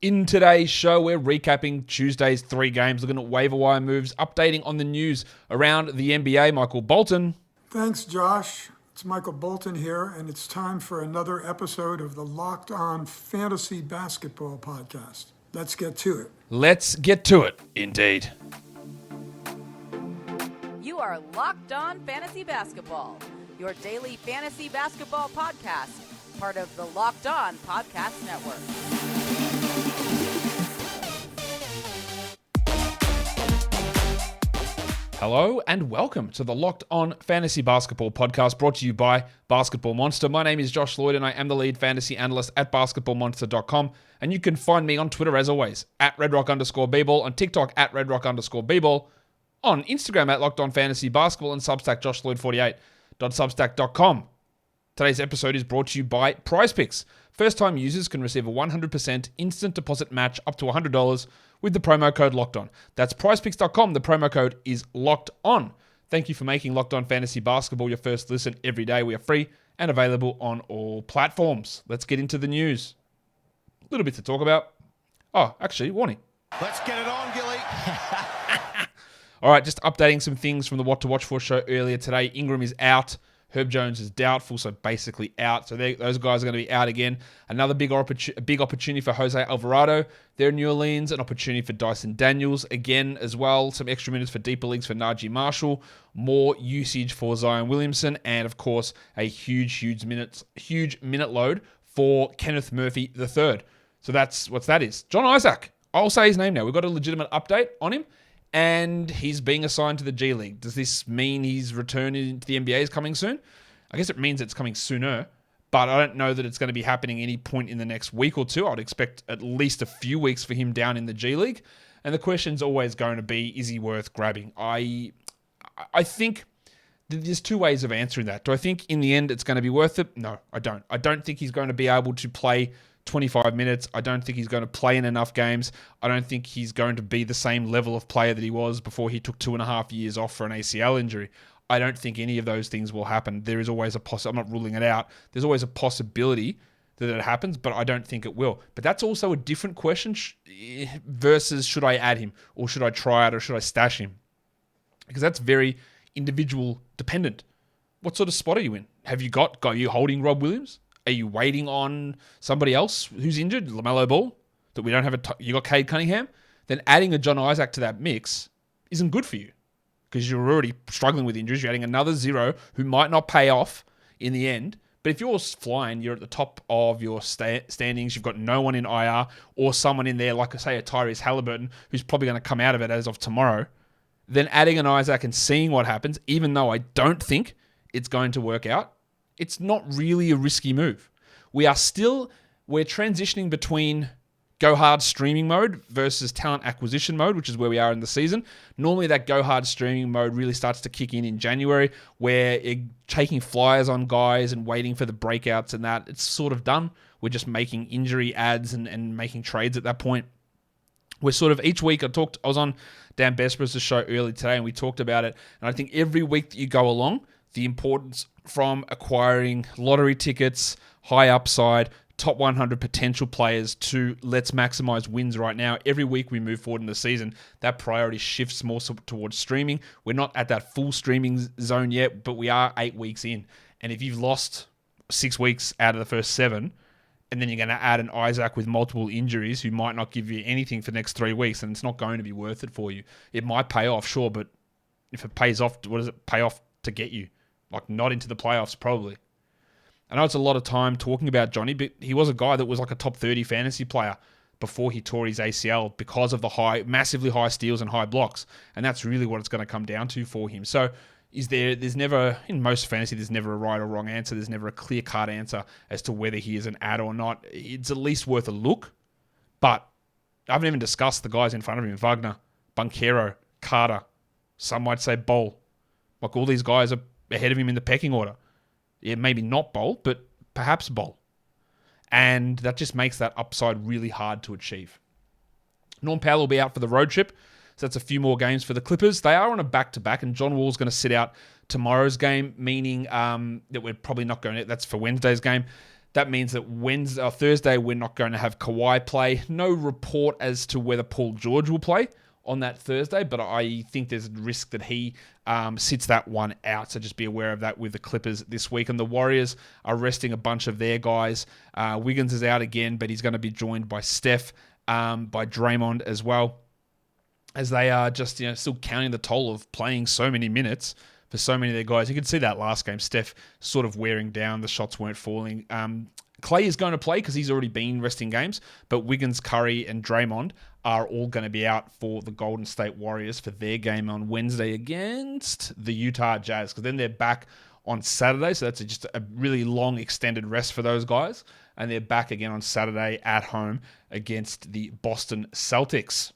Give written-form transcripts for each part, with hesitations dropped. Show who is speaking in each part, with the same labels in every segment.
Speaker 1: In today's show, we're recapping Tuesday's 3 games, looking at waiver wire moves, updating on the news around the NBA. Michael Bolton.
Speaker 2: Thanks, Josh. It's Michael Bolton here, and it's time for another episode of the Locked On Fantasy Basketball Podcast. Let's get to it.
Speaker 1: Let's get to it, indeed.
Speaker 3: You are Locked On Fantasy Basketball, your daily fantasy basketball podcast, part of the Locked On Podcast Network.
Speaker 1: Hello and welcome to the Locked On Fantasy Basketball Podcast, brought to you by Basketball Monster. My name is Josh Lloyd and I am the lead fantasy analyst at basketballmonster.com, and you can find me on Twitter as always at redrock_bball, on TikTok at redrock_bball, on Instagram at Locked On Fantasy Basketball, and Substack joshloyd48.substack.com. Today's episode is brought to you by PrizePicks. First-time users can receive a 100% instant deposit match up to $100 with the promo code LOCKEDON. That's prizepicks.com. The promo code is LOCKEDON. Thank you for making Locked On Fantasy Basketball your first listen every day. We are free and available on all platforms. Let's get into the news. A little bit to talk about. Oh, actually, warning.
Speaker 4: Let's get it on, Gilly.
Speaker 1: All right, just updating some things from the What to Watch For show earlier today. Ingram is out. Herb Jones is doubtful, so basically out. So those guys are going to be out again. Another big opportunity for Jose Alvarado. They're in New Orleans. An opportunity for Dyson Daniels again as well. Some extra minutes for deeper leagues for Najee Marshall. More usage for Zion Williamson. And, of course, a huge minute load for Kenneth Murphy III. So that's what that is. John Isaac. I'll say his name now. We've got a legitimate update on him. And he's being assigned to the G League. Does this mean his return to the NBA is coming soon? I guess it means it's coming sooner, but I don't know that it's going to be happening any point in the next week or two. I'd expect at least a few weeks for him down in the G League. And the question's always going to be, is he worth grabbing? I think there's two ways of answering that. Do I think in the end it's going to be worth it? No, I don't. I don't think he's going to be able to play 25 minutes. I don't think he's going to play in enough games. I don't think he's going to be the same level of player that he was before he took 2.5 years off for an ACL injury. I don't think any of those things will happen. There is always I'm not ruling it out. There's always a possibility that it happens, but I don't think it will. But that's also a different question versus should I add him, or should I try it, or should I stash him? Because that's very individual dependent. What sort of spot are you in? Are you holding Rob Williams? Are you waiting on somebody else who's injured, LaMelo Ball, that we don't have you got Cade Cunningham? Then adding a John Isaac to that mix isn't good for you because you're already struggling with injuries. You're adding another zero who might not pay off in the end. But if you're flying, you're at the top of your standings, you've got no one in IR or someone in there, like I say, a Tyrese Halliburton, who's probably going to come out of it as of tomorrow, then adding an Isaac and seeing what happens, even though I don't think it's going to work out, it's not really a risky move. We're transitioning between go hard streaming mode versus talent acquisition mode, which is where we are in the season. Normally that go hard streaming mode really starts to kick in January, where you're taking flyers on guys and waiting for the breakouts and that. It's sort of done. We're just making injury ads and making trades at that point. We're sort of each week, I was on Dan Besbris' show earlier today and we talked about it. And I think every week that you go along, the importance from acquiring lottery tickets, high upside, top 100 potential players to let's maximize wins right now. Every week we move forward in the season, that priority shifts more towards streaming. We're not at that full streaming zone yet, but we are 8 weeks in. And if you've lost 6 weeks out of the first 7, and then you're going to add an Isaac with multiple injuries who might not give you anything for the next 3 weeks, then it's not going to be worth it for you. It might pay off, sure, but if it pays off, what does it pay off to get you? Like not into the playoffs, probably. I know it's a lot of time talking about Johnny, but he was a guy that was like a top 30 fantasy player before he tore his ACL because of the massively high steals and high blocks. And that's really what it's going to come down to for him. So there's never, in most fantasy, there's never a right or wrong answer. There's never a clear-cut answer as to whether he is an ad or not. It's at least worth a look. But I haven't even discussed the guys in front of him. Wagner, Banchero, Carter. Some might say Bol. Like all these guys are ahead of him in the pecking order. Yeah, maybe not Bol, but perhaps Bol. And that just makes that upside really hard to achieve. Norm Powell will be out for the road trip, so that's a few more games for the Clippers. They are on a back-to-back, and John Wall's going to sit out tomorrow's game, meaning that we're probably not going to... That's for Wednesday's game. That means that Thursday, we're not going to have Kawhi play. No report as to whether Paul George will play on that Thursday, but I think there's a risk that he sits that one out. So just be aware of that with the Clippers this week. And the Warriors are resting a bunch of their guys. Wiggins is out again, but he's going to be joined by Steph, by Draymond as well, as they are just still counting the toll of playing so many minutes for so many of their guys. You could see that last game, Steph sort of wearing down. The shots weren't falling. Clay is going to play because he's already been resting games, but Wiggins, Curry, and Draymond are all going to be out for the Golden State Warriors for their game on Wednesday against the Utah Jazz, because then they're back on Saturday, so that's just a really long extended rest for those guys, and they're back again on Saturday at home against the Boston Celtics.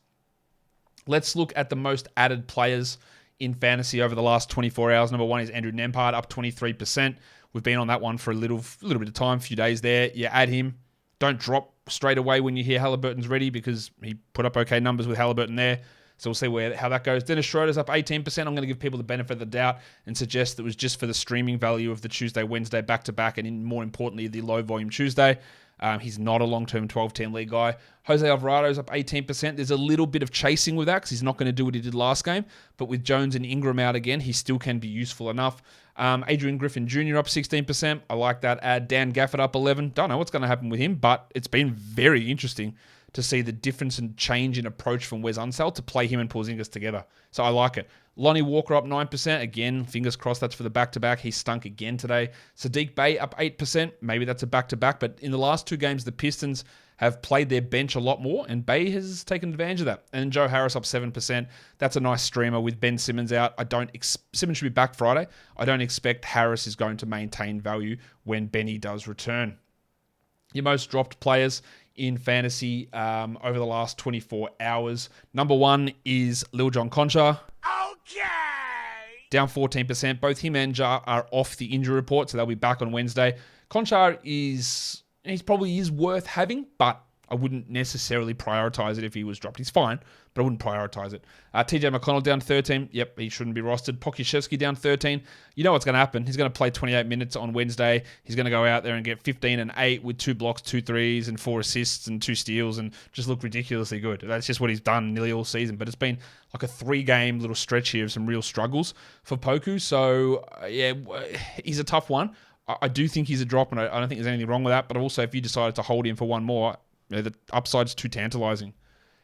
Speaker 1: Let's look at the most added players in fantasy over the last 24 hours. Number one is Andrew Nembhard, up 23%. We've been on that one for a little bit of time, a few days there. You add him. Don't drop straight away when you hear Halliburton's ready, because he put up okay numbers with Halliburton there. So we'll see how that goes. Dennis Schroeder's up 18%. I'm going to give people the benefit of the doubt and suggest that it was just for the streaming value of the Tuesday, Wednesday back-to-back, and more importantly, the low-volume Tuesday. He's not a long-term 12-team league guy. Jose Alvarado's up 18%. There's a little bit of chasing with that because he's not going to do what he did last game. But with Jones and Ingram out again, he still can be useful enough. Adrian Griffin Jr. up 16%. I like that ad. Dan Gafford up 11%. Don't know what's going to happen with him, but it's been very interesting to see the difference and change in approach from Wes Unseld to play him and Porzingis together. So I like it. Lonnie Walker up 9%. Again, fingers crossed that's for the back-to-back. He stunk again today. Sadiq Bey up 8%. Maybe that's a back-to-back. But in the last two games, the Pistons have played their bench a lot more, and Bey has taken advantage of that. And Joe Harris up 7%. That's a nice streamer with Ben Simmons out. Simmons should be back Friday. I don't expect Harris is going to maintain value when Benny does return. Your most dropped players in fantasy over the last 24 hours. Number one is Lil Jon Concha. Okay. Down 14%. Both him and Ja are off the injury report, so they'll be back on Wednesday. Concha he probably is worth having, but I wouldn't necessarily prioritize it if he was dropped. He's fine, but I wouldn't prioritize it. TJ McConnell down 13. Yep, he shouldn't be rostered. Pokusevski down 13. You know what's going to happen. He's going to play 28 minutes on Wednesday. He's going to go out there and get 15 and 8 with 2 blocks, 2 threes, and 4 assists and 2 steals, and just look ridiculously good. That's just what he's done nearly all season. But it's been like a 3-game little stretch here of some real struggles for Poku. So, yeah, he's a tough one. I do think he's a drop, and I don't think there's anything wrong with that. But also, if you decided to hold him for one more, the upside's too tantalizing.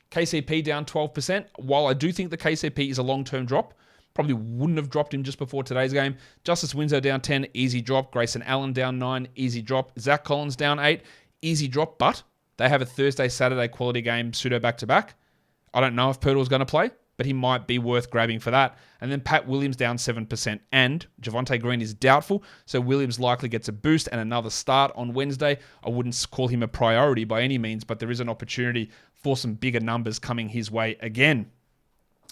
Speaker 1: KCP down 12%. While I do think the KCP is a long-term drop, probably wouldn't have dropped him just before today's game. Justice Winslow down 10, easy drop. Grayson Allen down 9, easy drop. Zach Collins down 8, easy drop. But they have a Thursday, Saturday quality game, pseudo back-to-back. I don't know if Pirtle's going to play, but he might be worth grabbing for that. And then Pat Williams down 7%. And Javonte Green is doubtful, so Williams likely gets a boost and another start on Wednesday. I wouldn't call him a priority by any means, but there is an opportunity for some bigger numbers coming his way again.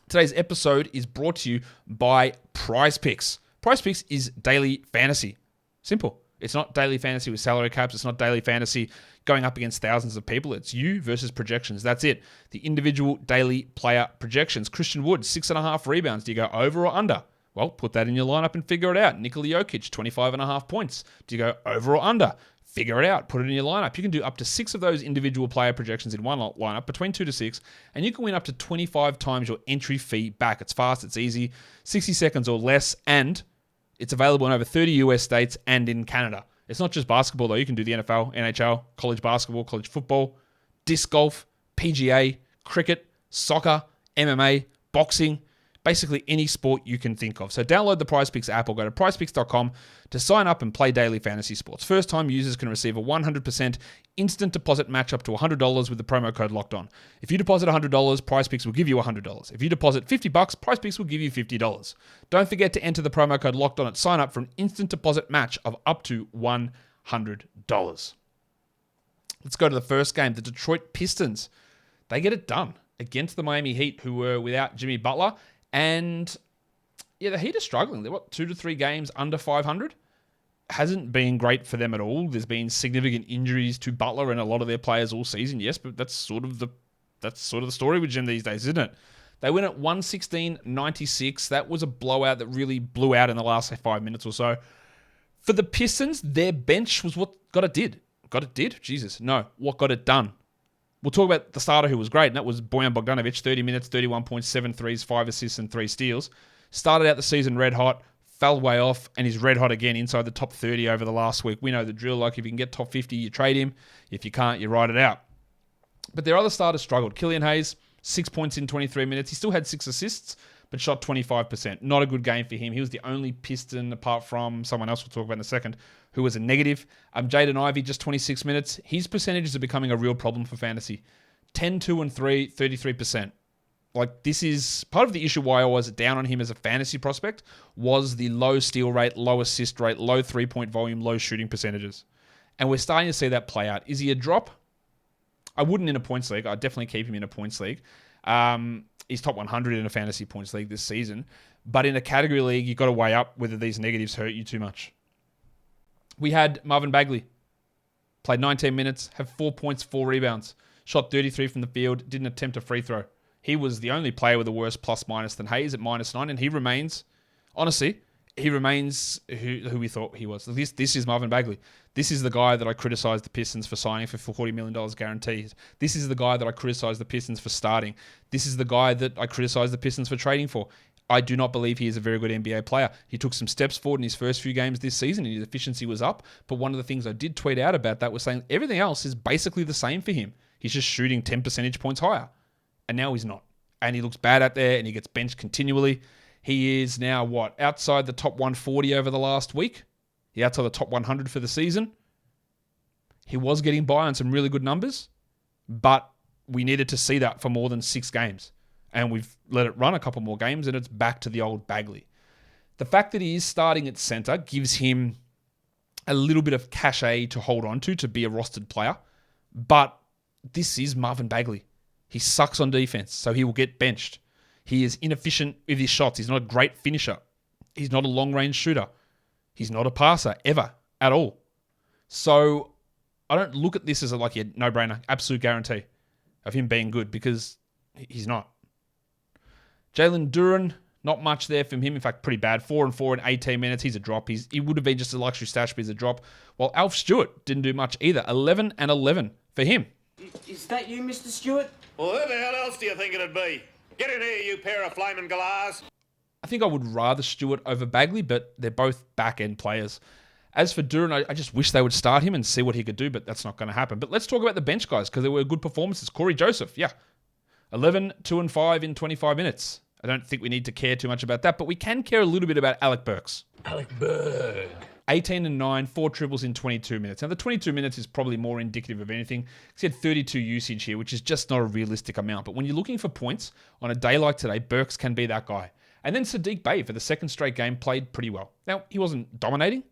Speaker 1: Today's episode is brought to you by PrizePicks. PrizePicks is daily fantasy. Simple. It's not daily fantasy with salary caps. It's not daily fantasy going up against thousands of people. It's you versus projections. That's it. The individual daily player projections. Christian Wood, 6.5 rebounds. Do you go over or under? Well, put that in your lineup and figure it out. Nikola Jokic, 25.5 points. Do you go over or under? Figure it out. Put it in your lineup. You can do up to 6 of those individual player projections in one lineup, between 2 to 6, and you can win up to 25 times your entry fee back. It's fast. It's easy. 60 seconds or less, and it's available in over 30 US states and in Canada. It's not just basketball, though. You can do the NFL, NHL, college basketball, college football, disc golf, PGA, cricket, soccer, MMA, boxing, basically any sport you can think of. So download the PrizePicks app or go to prizepicks.com to sign up and play daily fantasy sports. First-time users can receive a 100% instant deposit match up to $100 with the promo code LOCKEDON. If you deposit $100, PrizePicks will give you $100. If you deposit $50, PrizePicks will give you $50. Don't forget to enter the promo code LOCKEDON at sign up for an instant deposit match of up to $100. Let's go to the first game. The Detroit Pistons. They get it done against the Miami Heat, who were without Jimmy Butler. And yeah, the Heat are struggling. They're 2 to 3 games under 500. Hasn't been great for them at all. There's been significant injuries to Butler and a lot of their players all season. Yes, but that's sort of the story with Jim these days, isn't it? They win at 116-96. That was a blowout that really blew out in the last 5 minutes or so. For the Pistons, their bench was what got it did. got it did? Jesus. No. What got it done? We'll talk about the starter who was great, and that was Bojan Bogdanovic, 30 minutes, 31 points, 7 threes, 5 assists, and 3 steals. Started out the season red hot, fell way off, and he's red hot again inside the top 30 over the last week. We know the drill. Like, if you can get top 50, you trade him. If you can't, you ride it out. But their other starters struggled. Killian Hayes, 6 points in 23 minutes. He still had 6 assists, but shot 25%. Not a good game for him. He was the only Piston, apart from someone else we'll talk about in a second, who was a negative. Jaden Ivey, just 26 minutes. His percentages are becoming a real problem for fantasy. 10, 2, and 3, 33%. Like, this is part of the issue why I was down on him as a fantasy prospect, was the low steal rate, low assist rate, low three-point volume, low shooting percentages. And we're starting to see that play out. Is he a drop? I wouldn't in a points league. I'd definitely keep him in a points league. He's top 100 in a fantasy points league this season. But in a category league, you've got to weigh up whether these negatives hurt you too much. We had Marvin Bagley. Played 19 minutes, had 4 points, 4 rebounds. Shot 33 from the field, didn't attempt a free throw. He was the only player with a worse plus-minus than Hayes at -9, and he remains, honestly, who we thought he was. This is Marvin Bagley. This is the guy that I criticized the Pistons for signing for $40 million guaranteed. This is the guy that I criticized the Pistons for starting. This is the guy that I criticized the Pistons for trading for. I do not believe he is a very good NBA player. He took some steps forward in his first few games this season, and his efficiency was up. But one of the things I did tweet out about that was saying everything else is basically the same for him. He's just shooting 10 percentage points higher. And now he's not. And he looks bad out there, and he gets benched continually. He is now, outside the top 140 over the last week. He's outside the top 100 for the season. He was getting by on some really good numbers, but we needed to see that for more than 6 games. And we've let it run a couple more games, and it's back to the old Bagley. The fact that he is starting at center gives him a little bit of cachet to hold on to be a rostered player. But this is Marvin Bagley. He sucks on defense, so he will get benched. He is inefficient with his shots. He's not a great finisher. He's not a long-range shooter. He's not a passer, ever, at all. So I don't look at this as a no-brainer, absolute guarantee of him being good, because he's not. Jalen Duren, not much there from him. In fact, pretty bad. 4 and 4 in 18 minutes. He's a drop. He would have been just a luxury stash, but he's a drop. While Alf Stewart didn't do much either. 11 and 11 for him.
Speaker 4: Is that you, Mr. Stewart?
Speaker 5: Well, who the hell else do you think it'd be? Get in here, you pair of flaming galahs.
Speaker 1: I think I would rather Stewart over Bagley, but they're both back-end players. As for Duren, I just wish they would start him and see what he could do, but that's not going to happen. But let's talk about the bench guys, because there were good performances. Corey Joseph, 11, 2 and 5 in 25 minutes. I don't think we need to care too much about that, but we can care a little bit about Alec Burks. 18 and 9, 4 triples in 22 minutes. Now, the 22 minutes is probably more indicative of anything. He had 32 usage here, which is just not a realistic amount. But when you're looking for points on a day like today, Burks can be that guy. And then Sadiq Bey, for the second straight game, played pretty well. Now, he wasn't dominating.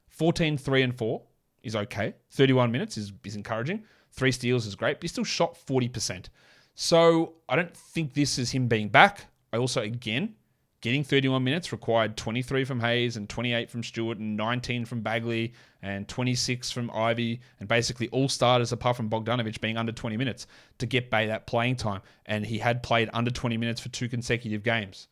Speaker 1: 14, 3 and 4 is okay. 31 minutes is encouraging. 3 steals is great, but he still shot 40%. So I don't think this is him being back. I also, again, getting 31 minutes required 23 from Hayes and 28 from Stewart and 19 from Bagley and 26 from Ivy, and basically all starters apart from Bogdanovic being under 20 minutes to get Bey that playing time. And he had played under 20 minutes for 2 consecutive games.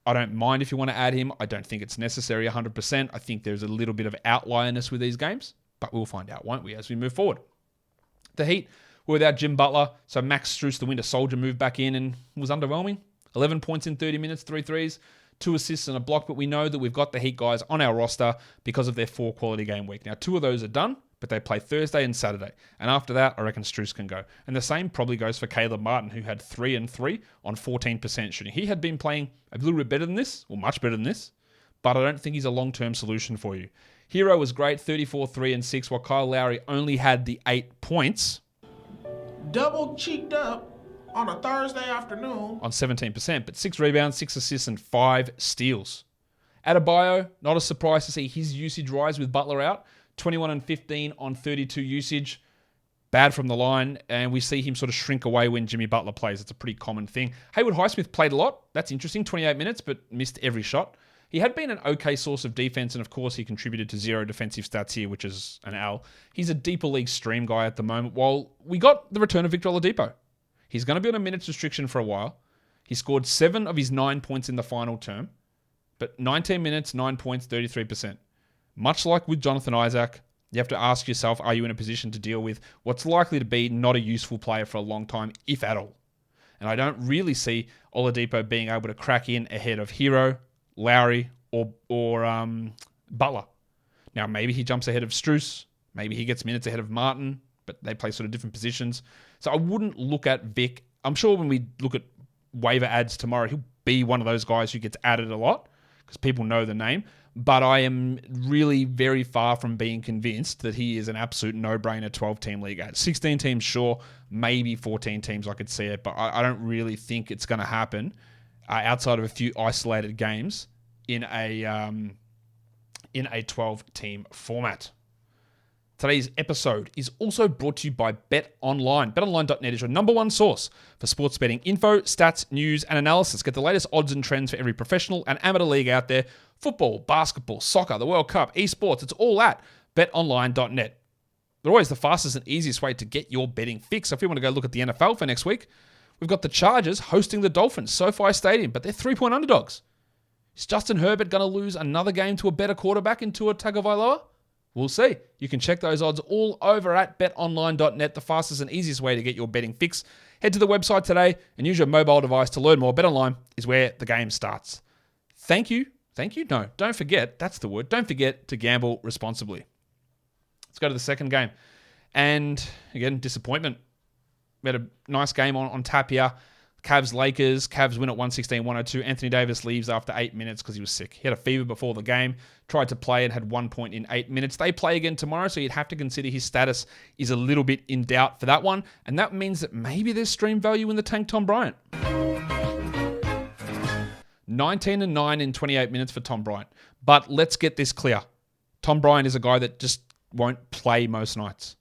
Speaker 1: I don't mind if you want to add him. I don't think it's necessary 100%. I think there's a little bit of outlierness with these games, but we'll find out, won't we, as we move forward. The Heat were without Jim Butler, so Max Strus, the Winter Soldier, moved back in and was underwhelming. 11 points in 30 minutes, 3 threes, 2 assists and a block, but we know that we've got the Heat guys on our roster because of their 4 quality game week. Now, 2 of those are done, but they play Thursday and Saturday. And after that, I reckon Strus can go. And the same probably goes for Caleb Martin, who had 3 and 3 on 14% shooting. He had been playing a little bit better than this, or much better than this, but I don't think he's a long-term solution for you. Hero was great, 34, 3 and 6, while Kyle Lowry only had the 8 points.
Speaker 6: Double cheeked up on a Thursday afternoon.
Speaker 1: On 17%, but 6 rebounds, 6 assists, and 5 steals. Adebayo, not a surprise to see his usage rise with Butler out. 21 and 15 on 32 usage. Bad from the line, and we see him sort of shrink away when Jimmy Butler plays. It's a pretty common thing. Haywood Highsmith played a lot. That's interesting. 28 minutes, but missed every shot. He had been an okay source of defense, and of course he contributed to 0 defensive stats here, which is an L. He's a deeper league stream guy at the moment, while we got the return of Victor Oladipo. He's going to be on a minutes restriction for a while. He scored 7 of his 9 points in the final term, but 19 minutes, 9 points, 33%. Much like with Jonathan Isaac, You have to ask yourself, are you in a position to deal with what's likely to be not a useful player for a long time, if at all? And I don't really see Oladipo being able to crack in ahead of Hero, Lowry, or Butler. Now, maybe he jumps ahead of Strus. Maybe he gets minutes ahead of Martin, but they play sort of different positions. So I wouldn't look at Vic. I'm sure when we look at waiver ads tomorrow, he'll be one of those guys who gets added a lot because people know the name. But I am really very far from being convinced that he is an absolute no-brainer 12-team league ad. 16 teams, sure. Maybe 14 teams, I could see it. But I don't really think it's going to happen outside of a few isolated games in a 12-team format. Today's episode is also brought to you by BetOnline. BetOnline.net is your number one source for sports betting info, stats, news, and analysis. Get the latest odds and trends for every professional and amateur league out there. Football, basketball, soccer, the World Cup, esports, it's all at BetOnline.net. They're always the fastest and easiest way to get your betting fix. So if you want to go look at the NFL for next week, we've got the Chargers hosting the Dolphins, SoFi Stadium, but they're 3-point underdogs. Is Justin Herbert going to lose another game to a better quarterback in Tua Tagovailoa? We'll see. You can check those odds all over at betonline.net, the fastest and easiest way to get your betting fix. Head to the website today and use your mobile device to learn more. BetOnline is where the game starts. Thank you. No, don't forget. That's the word. Don't forget to gamble responsibly. Let's go to the second game. And again, disappointment. We had a nice game on tap here. Cavs-Lakers. Cavs win at 116-102. Anthony Davis leaves after 8 minutes because he was sick. He had a fever before the game. Tried to play and had 1 point in 8 minutes. They play again tomorrow, so you'd have to consider his status is a little bit in doubt for that one. And that means that maybe there's stream value in the tank Tom Bryant. 19-9 in 28 minutes for Tom Bryant. But let's get this clear. Tom Bryant is a guy that just won't play most nights.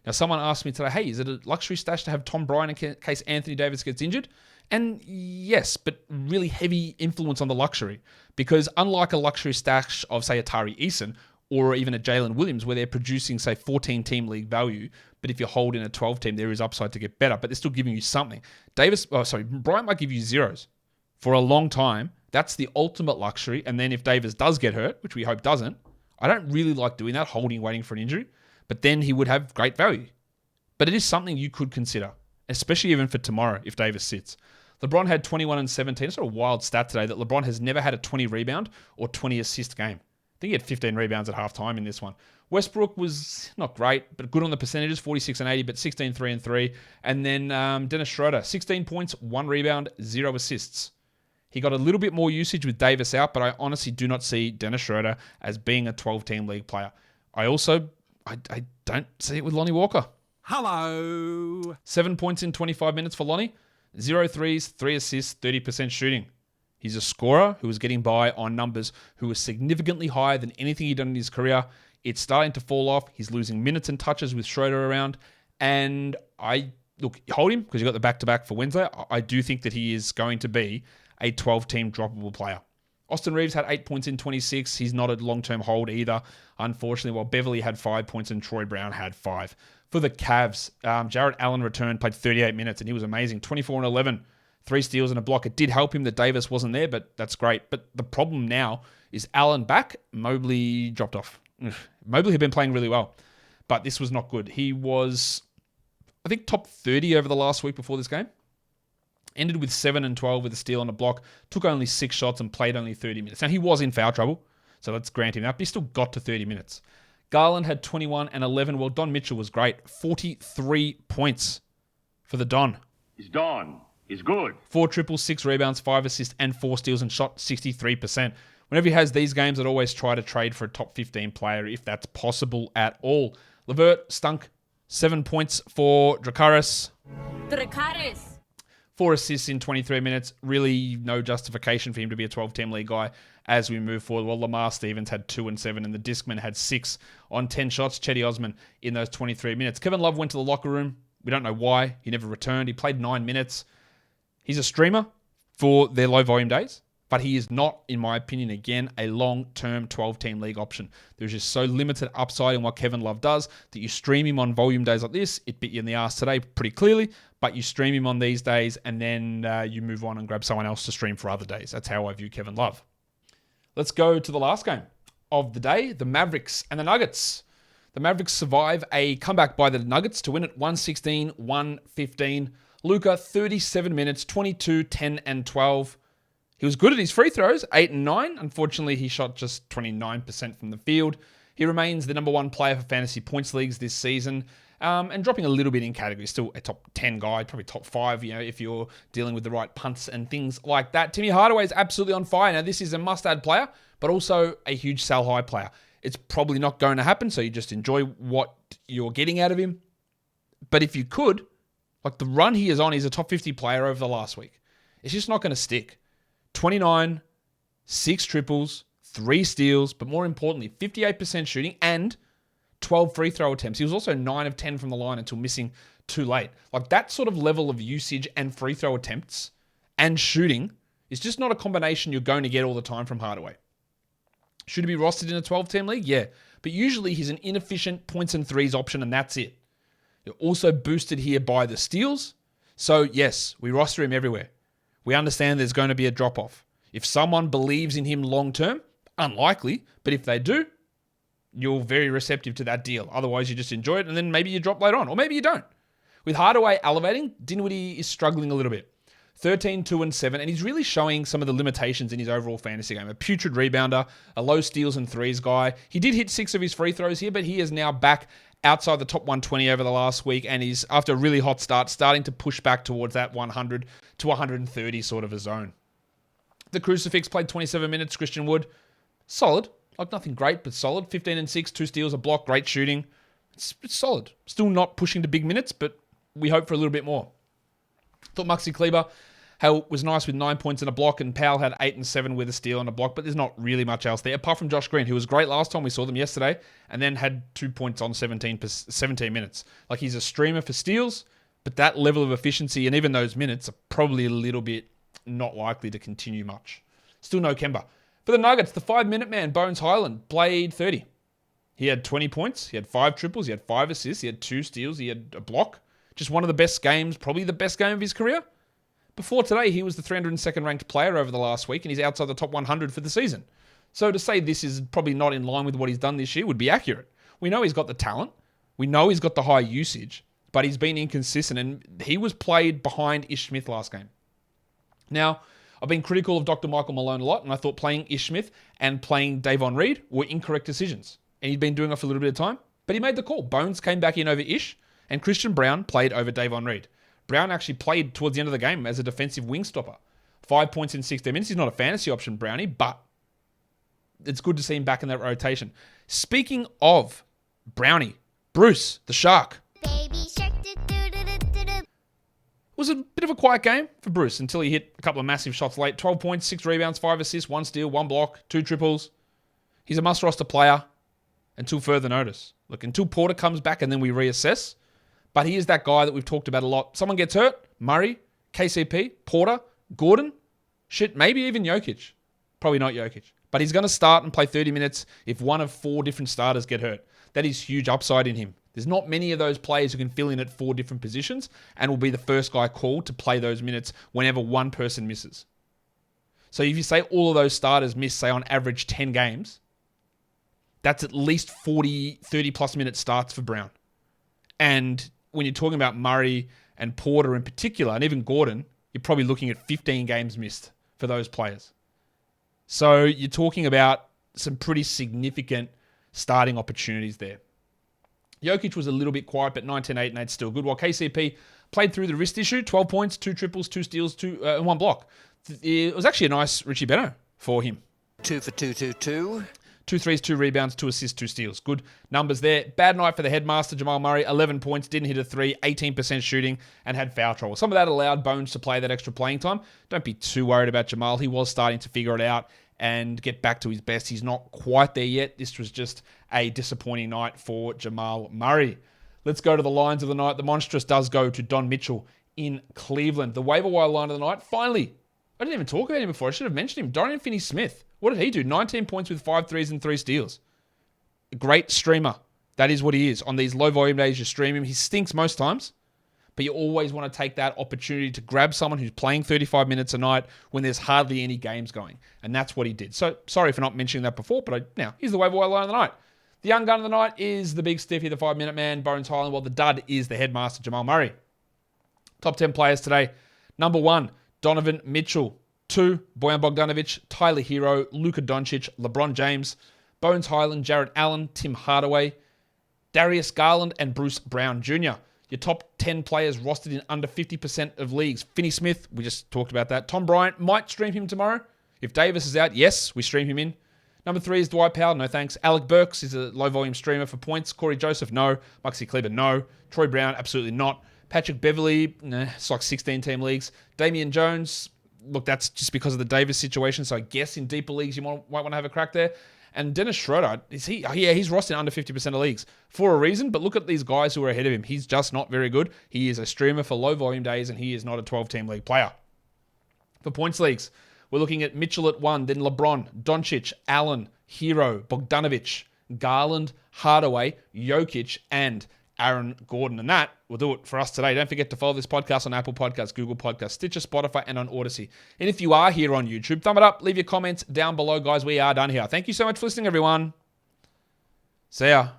Speaker 1: Now, someone asked me today, hey, is it a luxury stash to have Tom Bryant in case Anthony Davis gets injured? And yes, but really heavy influence on the luxury. Because unlike a luxury stash of, say, a Tari Eason or even a Jalen Williams, where they're producing, say, 14-team league value, but if you hold in a 12-team, there is upside to get better, but they're still giving you something. Bryant might give you zeros for a long time. That's the ultimate luxury. And then if Davis does get hurt, which we hope doesn't, I don't really like doing that, holding, waiting for an injury. But then he would have great value. But it is something you could consider, especially even for tomorrow if Davis sits. LeBron had 21 and 17. It's sort of a wild stat today that LeBron has never had a 20 rebound or 20 assist game. I think he had 15 rebounds at halftime in this one. Westbrook was not great, but good on the percentages, 46 and 80, but 16, 3 and 3. And then Dennis Schroeder, 16 points, 1 rebound, 0 assists. He got a little bit more usage with Davis out, but I honestly do not see Dennis Schroeder as being a 12-team league player. I don't see it with Lonnie Walker.
Speaker 7: Hello.
Speaker 1: 7 points in 25 minutes for Lonnie. 0 threes, 3 assists, 30% shooting. He's a scorer who was getting by on numbers who was significantly higher than anything he'd done in his career. It's starting to fall off. He's losing minutes and touches with Schroeder around. And hold him because you got the back-to-back for Wednesday. I do think that he is going to be a 12-team droppable player. Austin Reeves had 8 points in 26. He's not a long-term hold either, unfortunately, while Beverly had 5 points and Troy Brown had 5. For the Cavs, Jarrett Allen returned, played 38 minutes, and he was amazing. 24 and 11, 3 steals and a block. It did help him that Davis wasn't there, but that's great. But the problem now is Allen back, Mobley dropped off. Mobley had been playing really well, but this was not good. He was, I think, top 30 over the last week before this game. Ended with 7 and 12 with a steal and a block. Took only 6 shots and played only 30 minutes. Now, he was in foul trouble, so let's grant him that, but he still got to 30 minutes. Garland had 21 and 11. Well, Don Mitchell was great. 43 points for the Don.
Speaker 5: He's Don. He's good.
Speaker 1: 4 triples, 6 rebounds, 5 assists, and 4 steals and shot 63%. Whenever he has these games, I'd always try to trade for a top 15 player if that's possible at all. LeVert stunk. 7 points for Dracarys. 4 assists in 23 minutes. Really no justification for him to be a 12-team league guy as we move forward. Well, Lamar Stevens had 2 and 7, and the Discman had 6 on 10 shots. Chetty Osman in those 23 minutes. Kevin Love went to the locker room. We don't know why. He never returned. He played 9 minutes. He's a streamer for their low-volume days, but he is not, in my opinion, again, a long-term 12-team league option. There's just so limited upside in what Kevin Love does that you stream him on volume days like this. It bit you in the ass today pretty clearly, but you stream him on these days and then you move on and grab someone else to stream for other days. That's how I view Kevin Love. Let's go to the last game of the day, the Mavericks and the Nuggets. The Mavericks survive a comeback by the Nuggets to win it 116-115. Luka, 37 minutes, 22, 10, and 12. He was good at his free throws, 8 and 9. Unfortunately, he shot just 29% from the field. He remains the number one player for fantasy points leagues this season, and dropping a little bit in category. Still a top 10 guy, probably top 5, if you're dealing with the right punts and things like that. Timmy Hardaway is absolutely on fire. Now, this is a must-add player, but also a huge sell-high player. It's probably not going to happen, so you just enjoy what you're getting out of him. But if you could, like the run he is on, he's a top 50 player over the last week. It's just not going to stick. 29, 6 triples, 3 steals, but more importantly, 58% shooting and 12 free throw attempts. He was also 9 of 10 from the line until missing too late. Like that sort of level of usage and free throw attempts and shooting is just not a combination you're going to get all the time from Hardaway. Should he be rostered in a 12-team league? Yeah. But usually he's an inefficient points and threes option, and that's it. You're also boosted here by the steals. So, yes, we roster him everywhere. We understand there's going to be a drop-off. If someone believes in him long-term, unlikely, but if they do, you're very receptive to that deal. Otherwise, you just enjoy it, and then maybe you drop later on, or maybe you don't. With Hardaway elevating, Dinwiddie is struggling a little bit. 13, 2, and 7, and he's really showing some of the limitations in his overall fantasy game. A putrid rebounder, a low steals and threes guy. He did hit 6 of his free throws here, but he is now back outside the top 120 over the last week, and he's, after a really hot start, starting to push back towards that 100 to 130 sort of a zone. The Crucifix played 27 minutes. Christian Wood, solid. Like nothing great, but solid. 15 and 6, 2 steals, a block, great shooting. It's solid. Still not pushing to big minutes, but we hope for a little bit more. Thought Maxi Kleber was nice with 9 points and a block, and Powell had 8 and 7 with a steal and a block, but there's not really much else there, apart from Josh Green, who was great last time we saw them yesterday, and then had 2 points on 17 minutes. Like, he's a streamer for steals, but that level of efficiency and even those minutes are probably a little bit not likely to continue much. Still no Kemba. For the Nuggets, the 5-minute man, Bones Highland, played 30. He had 20 points, he had 5 triples, he had 5 assists, he had 2 steals, he had a block. Just one of the best games, probably the best game of his career. Before today, he was the 302nd ranked player over the last week, and he's outside the top 100 for the season. So to say this is probably not in line with what he's done this year would be accurate. We know he's got the talent. We know he's got the high usage, but he's been inconsistent, and he was played behind Ish Smith last game. Now, I've been critical of Dr. Michael Malone a lot, and I thought playing Ish Smith and playing Davon Reed were incorrect decisions. And he'd been doing it for a little bit of time, but he made the call. Bones came back in over Ish, and Christian Brown played over Davon Reed. Brown actually played towards the end of the game as a defensive wing stopper. 5 points in 16 minutes. He's not a fantasy option, Brownie, but it's good to see him back in that rotation. Speaking of Brownie, Bruce, the Shark. Baby Shark. It was a bit of a quiet game for Bruce until he hit a couple of massive shots late. 12 points, 6 rebounds, 5 assists, 1 steal, 1 block, 2 triples. He's a must-roster player until further notice. Look, until Porter comes back and then we reassess. But he is that guy that we've talked about a lot. Someone gets hurt, Murray, KCP, Porter, Gordon, maybe even Jokic. Probably not Jokic. But he's going to start and play 30 minutes if one of 4 different starters get hurt. That is huge upside in him. There's not many of those players who can fill in at 4 different positions and will be the first guy called to play those minutes whenever one person misses. So if you say all of those starters miss, say on average 10 games, that's at least 40, 30 plus minute starts for Brown. And when you're talking about Murray and Porter in particular, and even Gordon, you're probably looking at 15 games missed for those players. So you're talking about some pretty significant starting opportunities there. Jokic was a little bit quiet, but 19, 8, and 8 still good, while KCP played through the wrist issue, 12 points, 2 triples, 2 steals, and 1 block. It was actually a nice Richie Beno for him.
Speaker 8: 2 for 2, 2, 2.
Speaker 1: 2 threes, 2 rebounds, 2 assists, 2 steals. Good numbers there. Bad night for the headmaster, Jamal Murray. 11 points, didn't hit a 3, 18% shooting, and had foul trouble. Some of that allowed Bones to play that extra playing time. Don't be too worried about Jamal. He was starting to figure it out and get back to his best. He's not quite there yet. This was just a disappointing night for Jamal Murray. Let's go to the lines of the night. The monstrous does go to Don Mitchell in Cleveland. The waiver wire line of the night, finally. I didn't even talk about him before. I should have mentioned him. Dorian Finney-Smith. What did he do? 19 points with 5 threes and 3 steals. A great streamer. That is what he is. On these low volume days, you stream him. He stinks most times, but you always want to take that opportunity to grab someone who's playing 35 minutes a night when there's hardly any games going. And that's what he did. So sorry for not mentioning that before, but now here's the waiver wire line of the night. The young gun of the night is the big stiffy, the 5-minute man, Bones Highland, while the dud is the headmaster, Jamal Murray. Top 10 players today. Number 1, Donovan Mitchell. 2, Bojan Bogdanovic, Tyler Hero, Luka Doncic, LeBron James, Bones Highland, Jarrett Allen, Tim Hardaway, Darius Garland, and Bruce Brown Jr. Your top 10 players rostered in under 50% of leagues. Finney Smith, we just talked about that. Tom Bryant, might stream him tomorrow. If Davis is out, yes, we stream him in. Number 3 is Dwight Powell, no thanks. Alec Burks is a low-volume streamer for points. Corey Joseph, no. Maxi Kleber, no. Troy Brown, absolutely not. Patrick Beverley, it's like 16-team leagues. Damian Jones, look, that's just because of the Davis situation, so I guess in deeper leagues you might want to have a crack there. And Dennis Schroeder, is he? Yeah, he's rostered in under 50% of leagues for a reason, but look at these guys who are ahead of him. He's just not very good. He is a streamer for low-volume days, and he is not a 12-team league player. For points leagues, we're looking at Mitchell at 1, then LeBron, Doncic, Allen, Hero, Bogdanovic, Garland, Hardaway, Jokic, and Aaron Gordon. And that will do it for us today. Don't forget to follow this podcast on Apple Podcasts, Google Podcasts, Stitcher, Spotify, and on Odyssey. And if you are here on YouTube, thumb it up, leave your comments down below, guys. We are done here. Thank you so much for listening, everyone. See ya.